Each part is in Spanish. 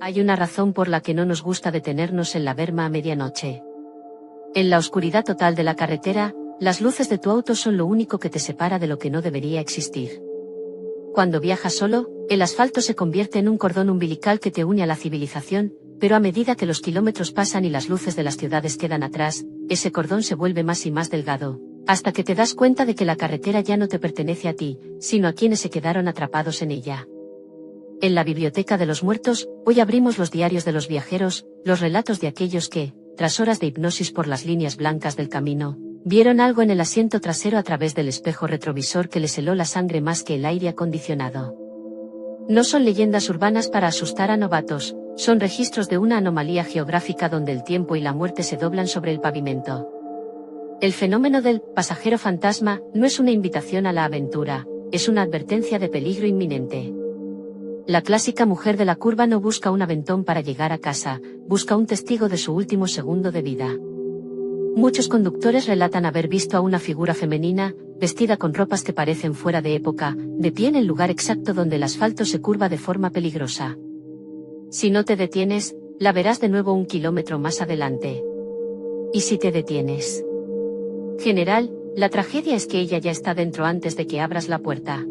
Hay una razón por la que no nos gusta detenernos en la berma a medianoche. En la oscuridad total de la carretera, las luces de tu auto son lo único que te separa de lo que no debería existir. Cuando viajas solo, el asfalto se convierte en un cordón umbilical que te une a la civilización, pero a medida que los kilómetros pasan y las luces de las ciudades quedan atrás, ese cordón se vuelve más y más delgado, hasta que te das cuenta de que la carretera ya no te pertenece a ti, sino a quienes se quedaron atrapados en ella. En la Biblioteca de los Muertos, hoy abrimos los diarios de los viajeros, los relatos de aquellos que, tras horas de hipnosis por las líneas blancas del camino, vieron algo en el asiento trasero a través del espejo retrovisor que les heló la sangre más que el aire acondicionado. No son leyendas urbanas para asustar a novatos, son registros de una anomalía geográfica donde el tiempo y la muerte se doblan sobre el pavimento. El fenómeno del pasajero fantasma no es una invitación a la aventura, es una advertencia de peligro inminente. La clásica mujer de la curva no busca un aventón para llegar a casa, busca un testigo de su último segundo de vida. Muchos conductores relatan haber visto a una figura femenina, vestida con ropas que parecen fuera de época, de pie en el lugar exacto donde el asfalto se curva de forma peligrosa. Si no te detienes, la verás de nuevo un kilómetro más adelante. ¿Y si te detienes? General, la tragedia es que ella ya está dentro antes de que abras la puerta.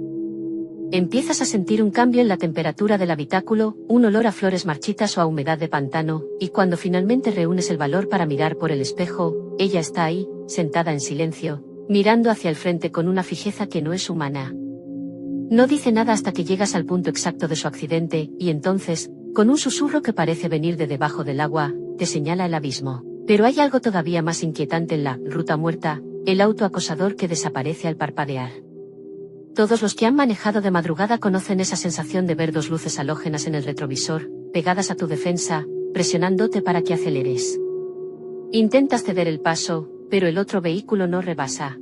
Empiezas a sentir un cambio en la temperatura del habitáculo, un olor a flores marchitas o a humedad de pantano, y cuando finalmente reúnes el valor para mirar por el espejo, ella está ahí, sentada en silencio, mirando hacia el frente con una fijeza que no es humana. No dice nada hasta que llegas al punto exacto de su accidente, y entonces, con un susurro que parece venir de debajo del agua, te señala el abismo. Pero hay algo todavía más inquietante en la ruta muerta, el auto acosador que desaparece al parpadear. Todos los que han manejado de madrugada conocen esa sensación de ver dos luces halógenas en el retrovisor, pegadas a tu defensa, presionándote para que aceleres. Intentas ceder el paso, pero el otro vehículo no rebasa.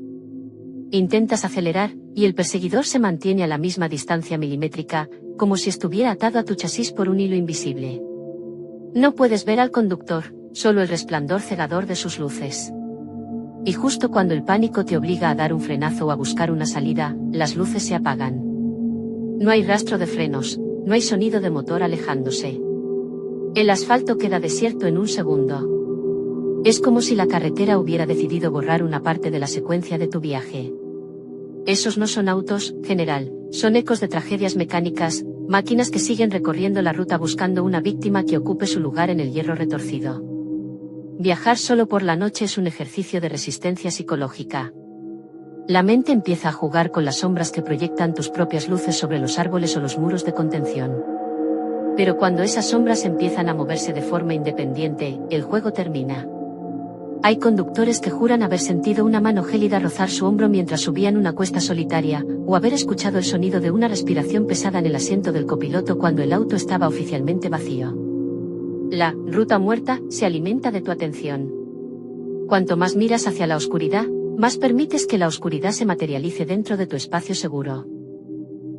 Intentas acelerar, y el perseguidor se mantiene a la misma distancia milimétrica, como si estuviera atado a tu chasis por un hilo invisible. No puedes ver al conductor, solo el resplandor cegador de sus luces. Y justo cuando el pánico te obliga a dar un frenazo o a buscar una salida, las luces se apagan. No hay rastro de frenos, no hay sonido de motor alejándose. El asfalto queda desierto en un segundo. Es como si la carretera hubiera decidido borrar una parte de la secuencia de tu viaje. Esos no son autos, general, son ecos de tragedias mecánicas, máquinas que siguen recorriendo la ruta buscando una víctima que ocupe su lugar en el hierro retorcido. Viajar solo por la noche es un ejercicio de resistencia psicológica. La mente empieza a jugar con las sombras que proyectan tus propias luces sobre los árboles o los muros de contención. Pero cuando esas sombras empiezan a moverse de forma independiente, el juego termina. Hay conductores que juran haber sentido una mano gélida rozar su hombro mientras subían una cuesta solitaria, o haber escuchado el sonido de una respiración pesada en el asiento del copiloto cuando el auto estaba oficialmente vacío. La ruta muerta se alimenta de tu atención. Cuanto más miras hacia la oscuridad, más permites que la oscuridad se materialice dentro de tu espacio seguro.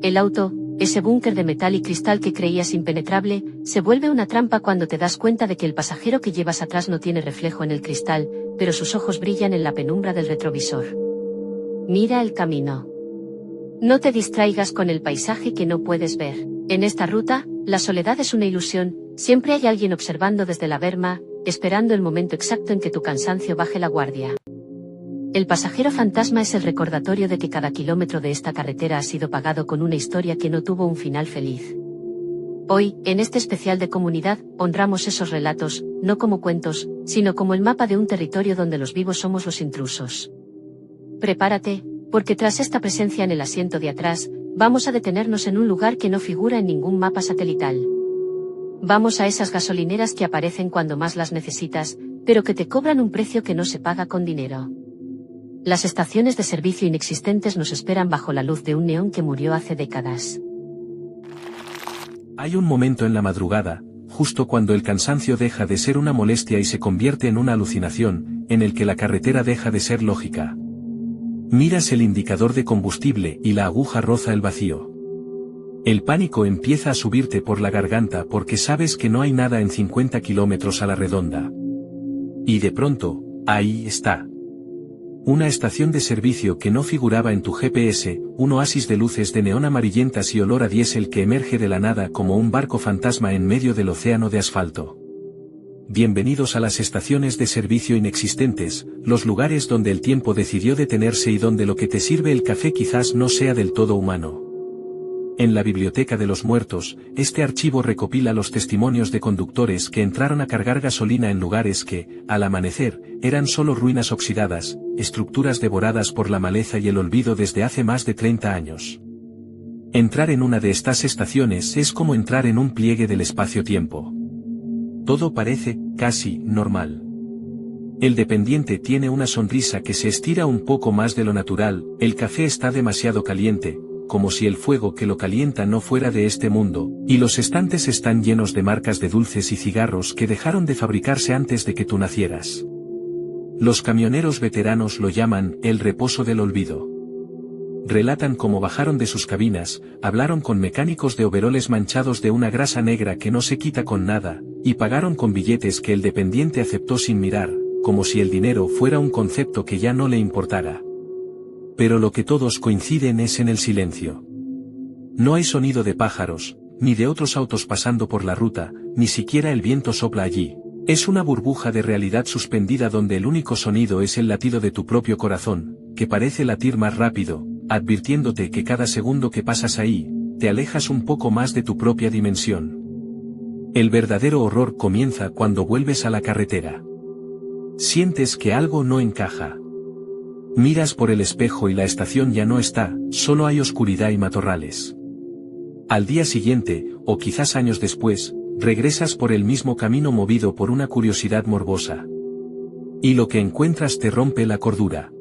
El auto, ese búnker de metal y cristal que creías impenetrable, se vuelve una trampa cuando te das cuenta de que el pasajero que llevas atrás no tiene reflejo en el cristal, pero sus ojos brillan en la penumbra del retrovisor. Mira el camino. No te distraigas con el paisaje que no puedes ver. En esta ruta, la soledad es una ilusión, siempre hay alguien observando desde la berma, esperando el momento exacto en que tu cansancio baje la guardia. El pasajero fantasma es el recordatorio de que cada kilómetro de esta carretera ha sido pagado con una historia que no tuvo un final feliz. Hoy, en este especial de comunidad, honramos esos relatos, no como cuentos, sino como el mapa de un territorio donde los vivos somos los intrusos. Prepárate, porque tras esta presencia en el asiento de atrás, vamos a detenernos en un lugar que no figura en ningún mapa satelital. Vamos a esas gasolineras que aparecen cuando más las necesitas, pero que te cobran un precio que no se paga con dinero. Las estaciones de servicio inexistentes nos esperan bajo la luz de un neón que murió hace décadas. Hay un momento en la madrugada, justo cuando el cansancio deja de ser una molestia y se convierte en una alucinación, en el que la carretera deja de ser lógica. Miras el indicador de combustible y la aguja roza el vacío. El pánico empieza a subirte por la garganta porque sabes que no hay nada en 50 kilómetros a la redonda. Y de pronto, ahí está. Una estación de servicio que no figuraba en tu GPS, un oasis de luces de neón amarillentas y olor a diésel que emerge de la nada como un barco fantasma en medio del océano de asfalto. Bienvenidos a las estaciones de servicio inexistentes, los lugares donde el tiempo decidió detenerse y donde lo que te sirve el café quizás no sea del todo humano. En la Biblioteca de los Muertos, este archivo recopila los testimonios de conductores que entraron a cargar gasolina en lugares que, al amanecer, eran solo ruinas oxidadas, estructuras devoradas por la maleza y el olvido desde hace más de 30 años. Entrar en una de estas estaciones es como entrar en un pliegue del espacio-tiempo. Todo parece, casi, normal. El dependiente tiene una sonrisa que se estira un poco más de lo natural, el café está demasiado caliente, como si el fuego que lo calienta no fuera de este mundo, y los estantes están llenos de marcas de dulces y cigarros que dejaron de fabricarse antes de que tú nacieras. Los camioneros veteranos lo llaman el reposo del olvido. Relatan cómo bajaron de sus cabinas, hablaron con mecánicos de overoles manchados de una grasa negra que no se quita con nada, y pagaron con billetes que el dependiente aceptó sin mirar, como si el dinero fuera un concepto que ya no le importara. Pero lo que todos coinciden es en el silencio. No hay sonido de pájaros, ni de otros autos pasando por la ruta, ni siquiera el viento sopla allí. Es una burbuja de realidad suspendida donde el único sonido es el latido de tu propio corazón, que parece latir más rápido, advirtiéndote que cada segundo que pasas ahí, te alejas un poco más de tu propia dimensión. El verdadero horror comienza cuando vuelves a la carretera. Sientes que algo no encaja. Miras por el espejo y la estación ya no está, solo hay oscuridad y matorrales. Al día siguiente, o quizás años después, regresas por el mismo camino movido por una curiosidad morbosa. Y lo que encuentras te rompe la cordura.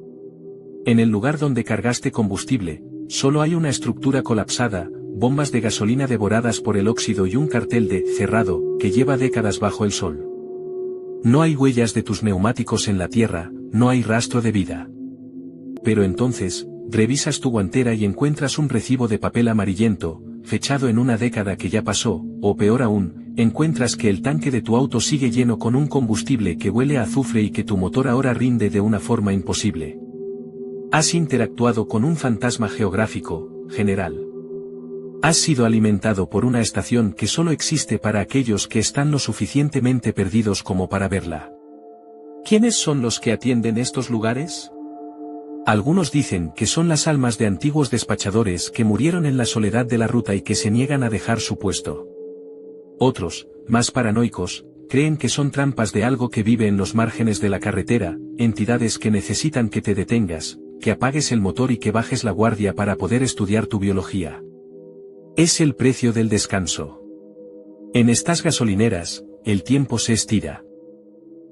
En el lugar donde cargaste combustible, solo hay una estructura colapsada, bombas de gasolina devoradas por el óxido y un cartel de cerrado, que lleva décadas bajo el sol. No hay huellas de tus neumáticos en la tierra, no hay rastro de vida. Pero entonces, revisas tu guantera y encuentras un recibo de papel amarillento, fechado en una década que ya pasó, o peor aún, encuentras que el tanque de tu auto sigue lleno con un combustible que huele a azufre y que tu motor ahora rinde de una forma imposible. Has interactuado con un fantasma geográfico, general. Has sido alimentado por una estación que solo existe para aquellos que están lo suficientemente perdidos como para verla. ¿Quiénes son los que atienden estos lugares? Algunos dicen que son las almas de antiguos despachadores que murieron en la soledad de la ruta y que se niegan a dejar su puesto. Otros, más paranoicos, creen que son trampas de algo que vive en los márgenes de la carretera, entidades que necesitan que te detengas, que apagues el motor y que bajes la guardia para poder estudiar tu biología. Es el precio del descanso. En estas gasolineras, el tiempo se estira.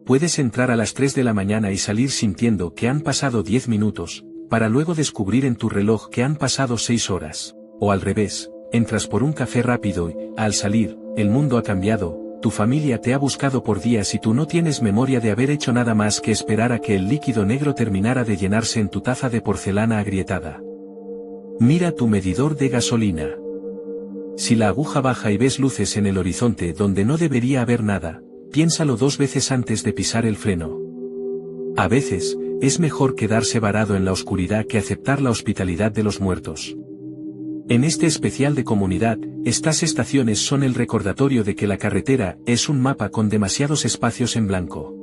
Puedes entrar a las 3 de la mañana y salir sintiendo que han pasado 10 minutos, para luego descubrir en tu reloj que han pasado 6 horas. O al revés, entras por un café rápido y, al salir, el mundo ha cambiado, tu familia te ha buscado por días y tú no tienes memoria de haber hecho nada más que esperar a que el líquido negro terminara de llenarse en tu taza de porcelana agrietada. Mira tu medidor de gasolina. Si la aguja baja y ves luces en el horizonte donde no debería haber nada, piénsalo 2 veces antes de pisar el freno. A veces, es mejor quedarse varado en la oscuridad que aceptar la hospitalidad de los muertos. En este especial de comunidad, estas estaciones son el recordatorio de que la carretera es un mapa con demasiados espacios en blanco.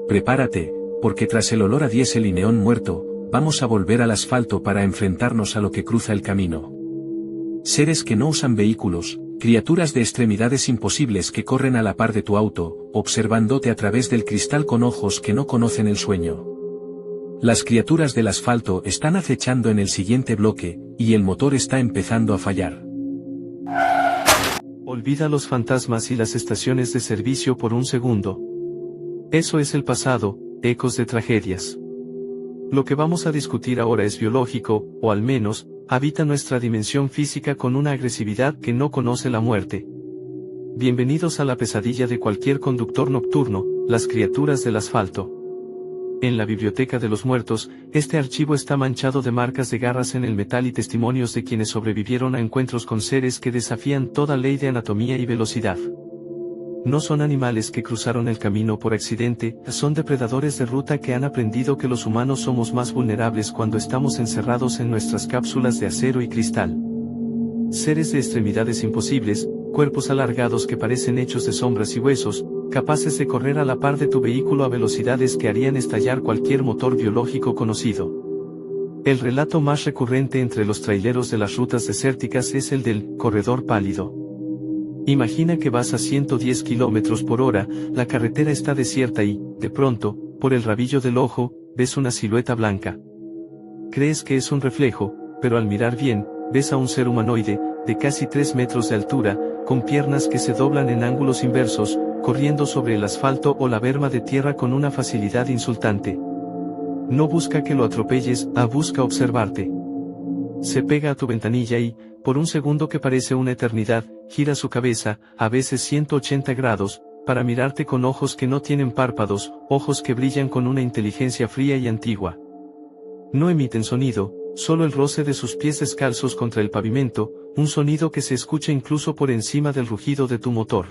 Prepárate, porque tras el olor a diésel y neón muerto, vamos a volver al asfalto para enfrentarnos a lo que cruza el camino. Seres que no usan vehículos, criaturas de extremidades imposibles que corren a la par de tu auto, observándote a través del cristal con ojos que no conocen el sueño. Las criaturas del asfalto están acechando en el siguiente bloque, y el motor está empezando a fallar. Olvida los fantasmas y las estaciones de servicio por un segundo. Eso es el pasado, ecos de tragedias. Lo que vamos a discutir ahora es biológico, o al menos, habita nuestra dimensión física con una agresividad que no conoce la muerte. Bienvenidos a la pesadilla de cualquier conductor nocturno, las criaturas del asfalto. En la Biblioteca de los Muertos, este archivo está manchado de marcas de garras en el metal y testimonios de quienes sobrevivieron a encuentros con seres que desafían toda ley de anatomía y velocidad. No son animales que cruzaron el camino por accidente, son depredadores de ruta que han aprendido que los humanos somos más vulnerables cuando estamos encerrados en nuestras cápsulas de acero y cristal. Seres de extremidades imposibles, cuerpos alargados que parecen hechos de sombras y huesos, capaces de correr a la par de tu vehículo a velocidades que harían estallar cualquier motor biológico conocido. El relato más recurrente entre los traileros de las rutas desérticas es el del corredor pálido. Imagina que vas a 110 km por hora, la carretera está desierta y, de pronto, por el rabillo del ojo, ves una silueta blanca. Crees que es un reflejo, pero al mirar bien, ves a un ser humanoide, de casi 3 metros de altura, con piernas que se doblan en ángulos inversos, corriendo sobre el asfalto o la berma de tierra con una facilidad insultante. No busca que lo atropelles, busca observarte. Se pega a tu ventanilla y, por un segundo que parece una eternidad, gira su cabeza, a veces 180 grados, para mirarte con ojos que no tienen párpados, ojos que brillan con una inteligencia fría y antigua. No emiten sonido, solo el roce de sus pies descalzos contra el pavimento, un sonido que se escucha incluso por encima del rugido de tu motor.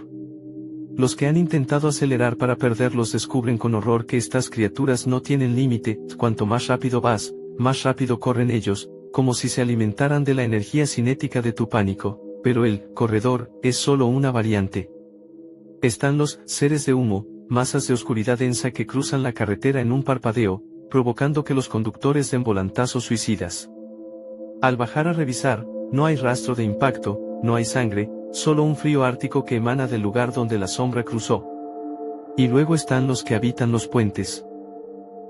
Los que han intentado acelerar para perderlos descubren con horror que estas criaturas no tienen límite, cuanto más rápido vas, más rápido corren ellos, como si se alimentaran de la energía cinética de tu pánico, pero el corredor es solo una variante. Están los seres de humo, masas de oscuridad densa que cruzan la carretera en un parpadeo, provocando que los conductores den volantazos suicidas. Al bajar a revisar, no hay rastro de impacto, no hay sangre, solo un frío ártico que emana del lugar donde la sombra cruzó. Y luego están los que habitan los puentes.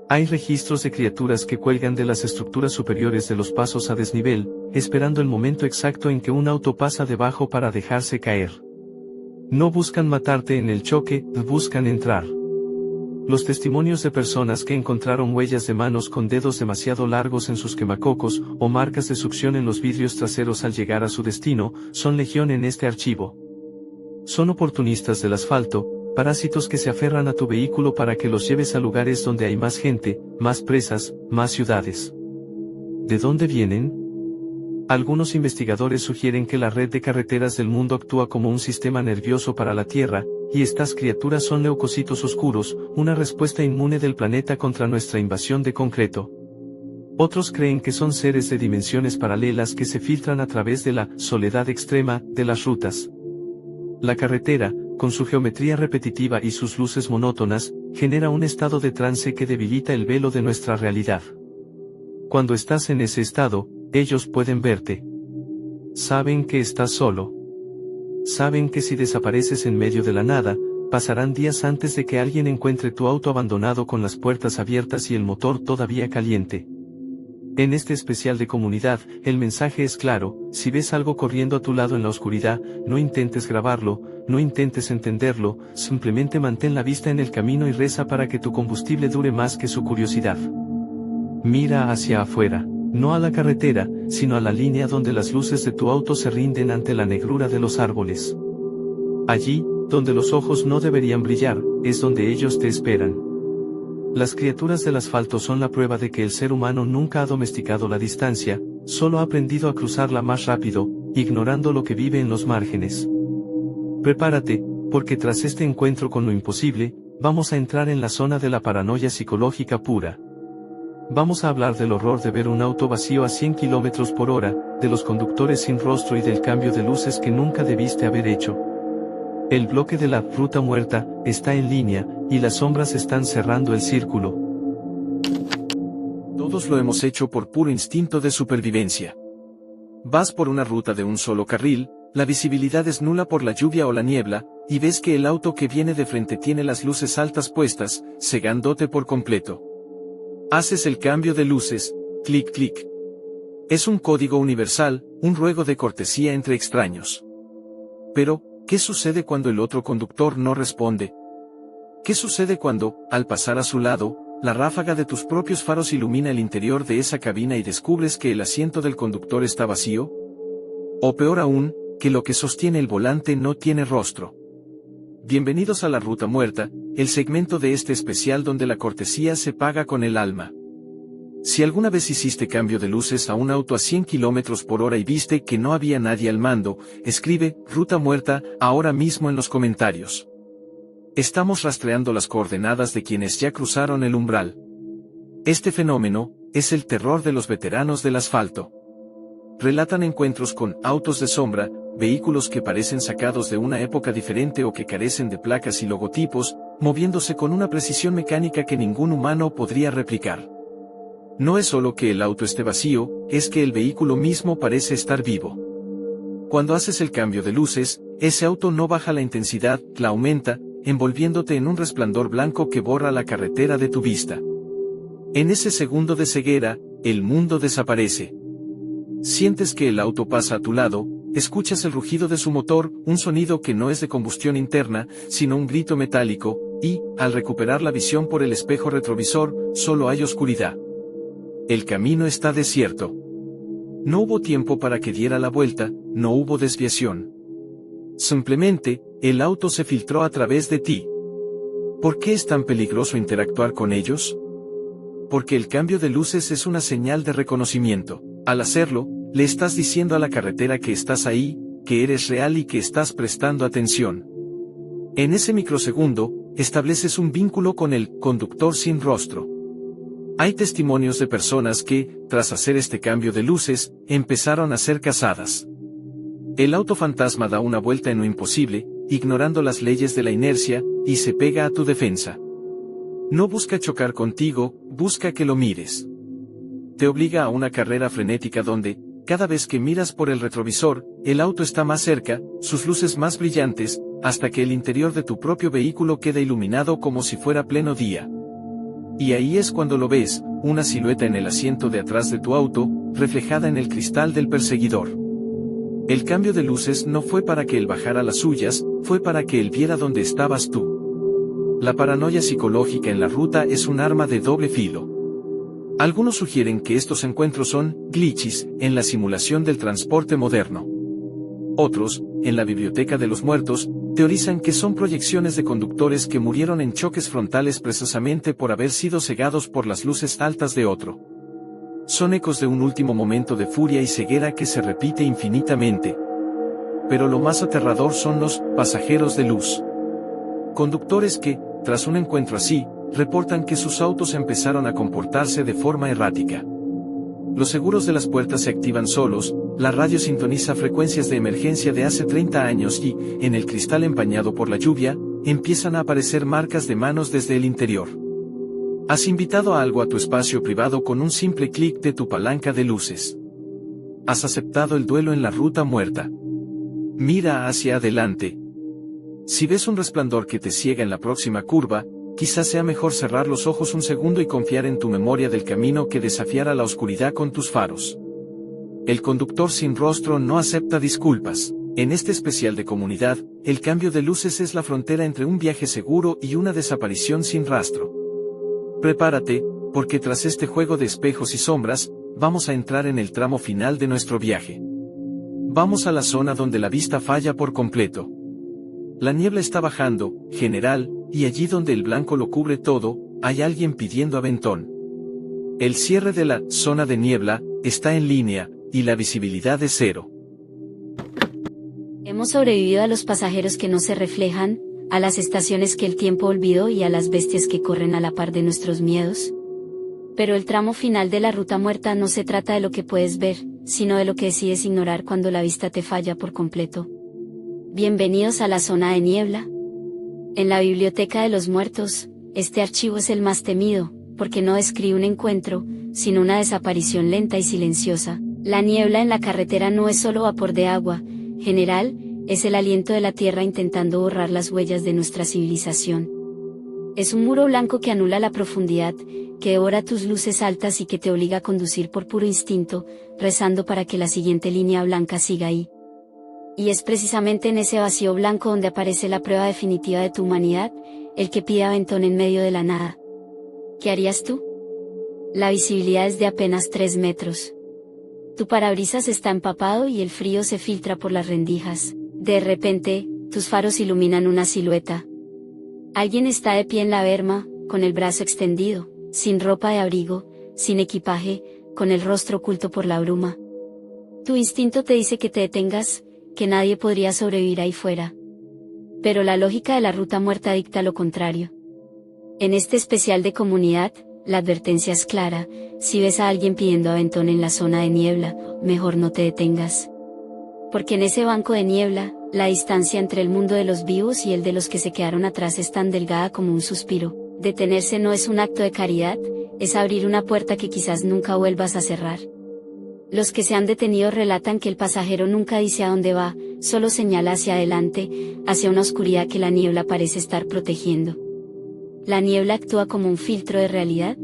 Hay registros de criaturas que cuelgan de las estructuras superiores de los pasos a desnivel, esperando el momento exacto en que un auto pasa debajo para dejarse caer. No buscan matarte en el choque, buscan entrar. Los testimonios de personas que encontraron huellas de manos con dedos demasiado largos en sus quemacocos, o marcas de succión en los vidrios traseros al llegar a su destino, son legión en este archivo. Son oportunistas del asfalto, parásitos que se aferran a tu vehículo para que los lleves a lugares donde hay más gente, más presas, más ciudades. ¿De dónde vienen? Algunos investigadores sugieren que la red de carreteras del mundo actúa como un sistema nervioso para la Tierra, y estas criaturas son leucocitos oscuros, una respuesta inmune del planeta contra nuestra invasión de concreto. Otros creen que son seres de dimensiones paralelas que se filtran a través de la soledad extrema de las rutas. La carretera, con su geometría repetitiva y sus luces monótonas, genera un estado de trance que debilita el velo de nuestra realidad. Cuando estás en ese estado, ellos pueden verte. Saben que estás solo. Saben que si desapareces en medio de la nada, pasarán días antes de que alguien encuentre tu auto abandonado con las puertas abiertas y el motor todavía caliente. En este especial de comunidad, el mensaje es claro: si ves algo corriendo a tu lado en la oscuridad, no intentes grabarlo, no intentes entenderlo, simplemente mantén la vista en el camino y reza para que tu combustible dure más que su curiosidad. Mira hacia afuera, no a la carretera, sino a la línea donde las luces de tu auto se rinden ante la negrura de los árboles. Allí, donde los ojos no deberían brillar, es donde ellos te esperan. Las criaturas del asfalto son la prueba de que el ser humano nunca ha domesticado la distancia, solo ha aprendido a cruzarla más rápido, ignorando lo que vive en los márgenes. Prepárate, porque tras este encuentro con lo imposible, vamos a entrar en la zona de la paranoia psicológica pura. Vamos a hablar del horror de ver un auto vacío a 100 km por hora, de los conductores sin rostro y del cambio de luces que nunca debiste haber hecho. El bloque de la ruta muerta está en línea, y las sombras están cerrando el círculo. Todos lo hemos hecho por puro instinto de supervivencia. Vas por una ruta de un solo carril, la visibilidad es nula por la lluvia o la niebla, y ves que el auto que viene de frente tiene las luces altas puestas, cegándote por completo. Haces el cambio de luces, clic clic. Es un código universal, un ruego de cortesía entre extraños. Pero, ¿qué sucede cuando el otro conductor no responde? ¿Qué sucede cuando, al pasar a su lado, la ráfaga de tus propios faros ilumina el interior de esa cabina y descubres que el asiento del conductor está vacío? O peor aún, que lo que sostiene el volante no tiene rostro. Bienvenidos a la Ruta Muerta, el segmento de este especial donde la cortesía se paga con el alma. Si alguna vez hiciste cambio de luces a un auto a 100 km por hora y viste que no había nadie al mando, escribe Ruta Muerta ahora mismo en los comentarios. Estamos rastreando las coordenadas de quienes ya cruzaron el umbral. Este fenómeno es el terror de los veteranos del asfalto. Relatan encuentros con autos de sombra, vehículos que parecen sacados de una época diferente o que carecen de placas y logotipos, moviéndose con una precisión mecánica que ningún humano podría replicar. No es solo que el auto esté vacío, es que el vehículo mismo parece estar vivo. Cuando haces el cambio de luces, ese auto no baja la intensidad, la aumenta, envolviéndote en un resplandor blanco que borra la carretera de tu vista. En ese segundo de ceguera, el mundo desaparece. Sientes que el auto pasa a tu lado, escuchas el rugido de su motor, un sonido que no es de combustión interna, sino un grito metálico, y, al recuperar la visión por el espejo retrovisor, solo hay oscuridad. El camino está desierto. No hubo tiempo para que diera la vuelta, no hubo desviación. Simplemente, el auto se filtró a través de ti. ¿Por qué es tan peligroso interactuar con ellos? Porque el cambio de luces es una señal de reconocimiento. Al hacerlo, le estás diciendo a la carretera que estás ahí, que eres real y que estás prestando atención. En ese microsegundo, estableces un vínculo con el conductor sin rostro. Hay testimonios de personas que, tras hacer este cambio de luces, empezaron a ser cazadas. El auto fantasma da una vuelta en lo imposible, ignorando las leyes de la inercia, y se pega a tu defensa. No busca chocar contigo, busca que lo mires. Te obliga a una carrera frenética donde, cada vez que miras por el retrovisor, el auto está más cerca, sus luces más brillantes, hasta que el interior de tu propio vehículo queda iluminado como si fuera pleno día. Y ahí es cuando lo ves, una silueta en el asiento de atrás de tu auto, reflejada en el cristal del perseguidor. El cambio de luces no fue para que él bajara las suyas, fue para que él viera dónde estabas tú. La paranoia psicológica en la ruta es un arma de doble filo. Algunos sugieren que estos encuentros son glitches en la simulación del transporte moderno. Otros, en la biblioteca de los muertos, teorizan que son proyecciones de conductores que murieron en choques frontales precisamente por haber sido cegados por las luces altas de otro. Son ecos de un último momento de furia y ceguera que se repite infinitamente. Pero lo más aterrador son los pasajeros de luz. Conductores que, tras un encuentro así, reportan que sus autos empezaron a comportarse de forma errática. Los seguros de las puertas se activan solos, la radio sintoniza frecuencias de emergencia de hace 30 años y, en el cristal empañado por la lluvia, empiezan a aparecer marcas de manos desde el interior. Has invitado a algo a tu espacio privado con un simple clic de tu palanca de luces. Has aceptado el duelo en la ruta muerta. Mira hacia adelante. Si ves un resplandor que te ciega en la próxima curva, quizás sea mejor cerrar los ojos un segundo y confiar en tu memoria del camino que desafiar a la oscuridad con tus faros. El conductor sin rostro no acepta disculpas. En este especial de comunidad, el cambio de luces es la frontera entre un viaje seguro y una desaparición sin rastro. Prepárate, porque tras este juego de espejos y sombras, vamos a entrar en el tramo final de nuestro viaje. Vamos a la zona donde la vista falla por completo. La niebla está bajando, general, y allí donde el blanco lo cubre todo, hay alguien pidiendo aventón. El cierre de la zona de niebla está en línea, y la visibilidad es cero. Hemos sobrevivido a los pasajeros que no se reflejan, a las estaciones que el tiempo olvidó y a las bestias que corren a la par de nuestros miedos. Pero el tramo final de la ruta muerta no se trata de lo que puedes ver, sino de lo que decides ignorar cuando la vista te falla por completo. Bienvenidos a la zona de niebla. En la biblioteca de los muertos, este archivo es el más temido, porque no describe un encuentro, sino una desaparición lenta y silenciosa. La niebla en la carretera no es solo vapor de agua, general, es el aliento de la tierra intentando borrar las huellas de nuestra civilización. Es un muro blanco que anula la profundidad, que devora tus luces altas y que te obliga a conducir por puro instinto, rezando para que la siguiente línea blanca siga ahí. Y es precisamente en ese vacío blanco donde aparece la prueba definitiva de tu humanidad, el que pide aventón en medio de la nada. ¿Qué harías tú? La visibilidad es de apenas 3 metros. Tu parabrisas está empapado y el frío se filtra por las rendijas. De repente, tus faros iluminan una silueta. Alguien está de pie en la berma, con el brazo extendido, sin ropa de abrigo, sin equipaje, con el rostro oculto por la bruma. Tu instinto te dice que te detengas, que nadie podría sobrevivir ahí fuera. pero la lógica de la ruta muerta dicta lo contrario. En este especial de comunidad, la advertencia es clara: si ves a alguien pidiendo aventón en la zona de niebla, mejor no te detengas. Porque en ese banco de niebla, la distancia entre el mundo de los vivos y el de los que se quedaron atrás es tan delgada como un suspiro. Detenerse no es un acto de caridad, es abrir una puerta que quizás nunca vuelvas a cerrar. Los que se han detenido relatan que el pasajero nunca dice a dónde va, solo señala hacia adelante, hacia una oscuridad que la niebla parece estar protegiendo. ¿La niebla actúa como un filtro de realidad?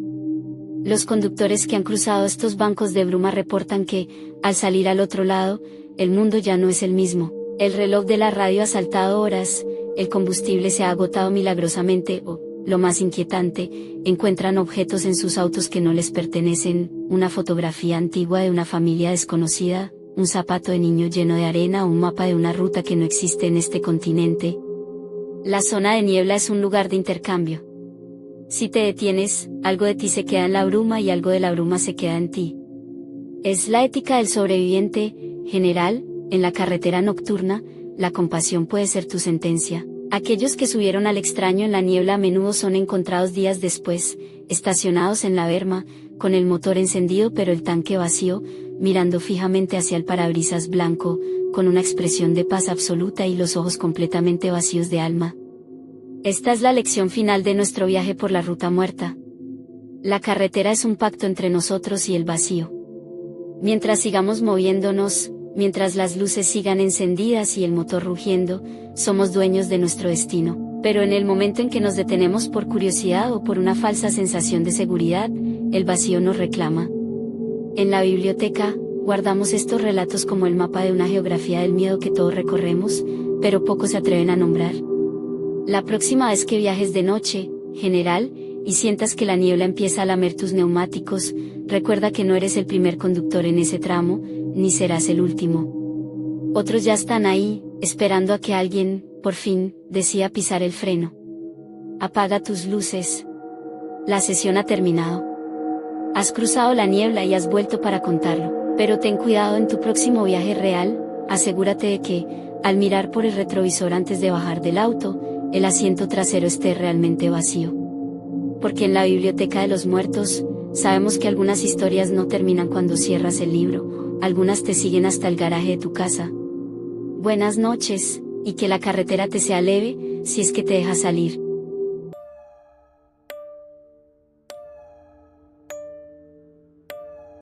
Los conductores que han cruzado estos bancos de bruma reportan que, al salir al otro lado, el mundo ya no es el mismo. El reloj de la radio ha saltado horas, el combustible se ha agotado milagrosamente o, lo más inquietante, encuentran objetos en sus autos que no les pertenecen, una fotografía antigua de una familia desconocida, un zapato de niño lleno de arena o un mapa de una ruta que no existe en este continente. La zona de niebla es un lugar de intercambio. Si te detienes, algo de ti se queda en la bruma y algo de la bruma se queda en ti. Es la ética del sobreviviente, general. En la carretera nocturna, la compasión puede ser tu sentencia. Aquellos que subieron al extraño en la niebla a menudo son encontrados días después, estacionados en la berma, con el motor encendido pero el tanque vacío, mirando fijamente hacia el parabrisas blanco, con una expresión de paz absoluta y los ojos completamente vacíos de alma. Esta es la lección final de nuestro viaje por la ruta muerta. La carretera es un pacto entre nosotros y el vacío. Mientras sigamos moviéndonos, mientras las luces sigan encendidas y el motor rugiendo, somos dueños de nuestro destino. Pero en el momento en que nos detenemos por curiosidad o por una falsa sensación de seguridad, el vacío nos reclama. En la biblioteca, guardamos estos relatos como el mapa de una geografía del miedo que todos recorremos, pero pocos se atreven a nombrar. La próxima vez que viajes de noche, general, y sientas que la niebla empieza a lamer tus neumáticos, recuerda que no eres el primer conductor en ese tramo, ni serás el último. Otros ya están ahí, esperando a que alguien, por fin, decida pisar el freno. Apaga tus luces. La sesión ha terminado. Has cruzado la niebla y has vuelto para contarlo, pero ten cuidado en tu próximo viaje real, asegúrate de que, al mirar por el retrovisor antes de bajar del auto, el asiento trasero esté realmente vacío. Porque en la biblioteca de los muertos, sabemos que algunas historias no terminan cuando cierras el libro, algunas te siguen hasta el garaje de tu casa. Buenas noches, y que la carretera te sea leve, si es que te deja salir.